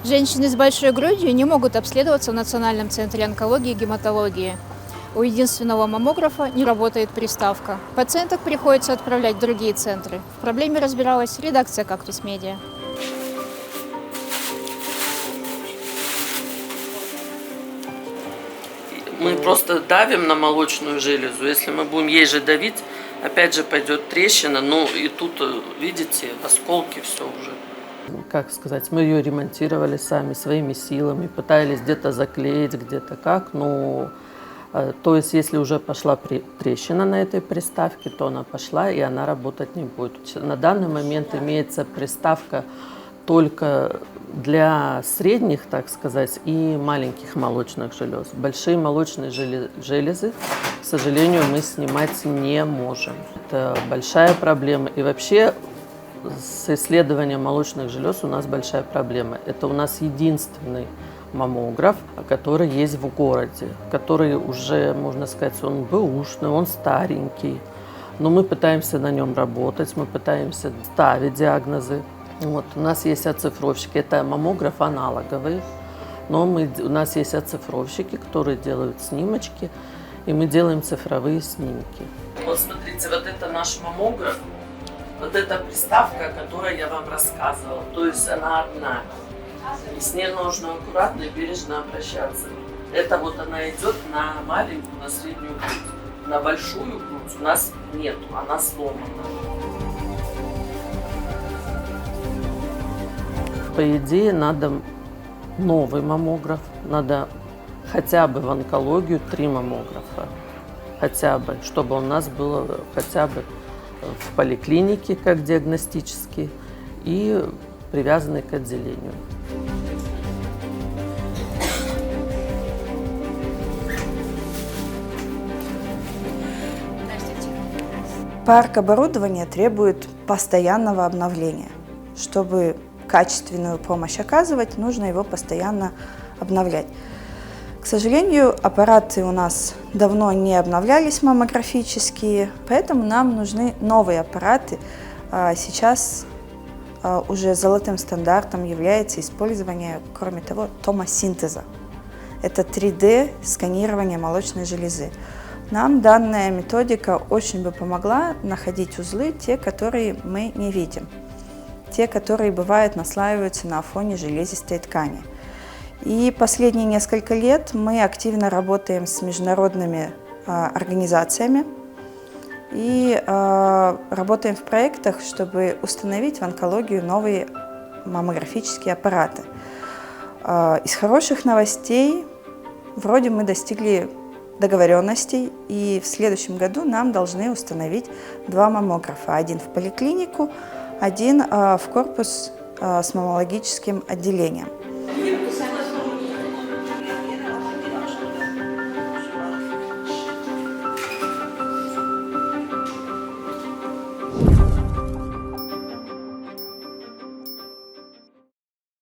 Женщины с большой грудью не могут обследоваться в Национальном центре онкологии и гематологии. У единственного маммографа не работает приставка. Пациенток приходится отправлять в другие центры. В проблеме разбиралась редакция «Кактус Медиа». Мы просто давим на молочную железу. Если мы будем ей же давить, опять же пойдет трещина. Ну и тут, видите, осколки, все уже. Как сказать, мы ее ремонтировали сами, своими силами, пытались где-то заклеить, где-то как. Ну, то есть, если уже пошла трещина на этой приставке, то она пошла, и она работать не будет. На данный момент имеется приставка только для средних, так сказать, и маленьких молочных желез. Большие молочные железы, к сожалению, мы снимать не можем. Это большая проблема. И вообще с исследованием молочных желез у нас большая проблема. Это у нас единственный маммограф, который есть в городе, который уже, можно сказать, он бэушный, он старенький. Но мы пытаемся на нем работать, мы пытаемся ставить диагнозы. Вот, у нас есть оцифровщики, это маммограф аналоговый, но у нас есть оцифровщики, которые делают снимочки, и мы делаем цифровые снимки. Вот смотрите, вот это наш маммограф, вот эта приставка, о которой я вам рассказывала, то есть она одна. И с ней нужно аккуратно и бережно обращаться. Это вот она идет на маленькую, на среднюю грудь. На большую грудь у нас нету, она сломана. По идее, надо новый маммограф, надо хотя бы в онкологию 3 маммографа, хотя бы, чтобы у нас было хотя бы в поликлинике как диагностический и привязанный к отделению. Парк оборудования требует постоянного обновления. Чтобы качественную помощь оказывать, нужно его постоянно обновлять. К сожалению, аппараты у нас давно не обновлялись маммографические, поэтому нам нужны новые аппараты. Сейчас уже золотым стандартом является использование, кроме того, томосинтеза. Это 3D-сканирование молочной железы. Нам данная методика очень бы помогла находить узлы, те, которые мы не видим, те, которые, бывают, наслаиваются на фоне железистой ткани. И последние несколько лет мы активно работаем с международными организациями и работаем в проектах, чтобы установить в онкологию новые маммографические аппараты. Из хороших новостей вроде мы достигли договоренностей, и в следующем году нам должны установить 2 маммографа. Один в поликлинику, один в корпус с маммологическим отделением.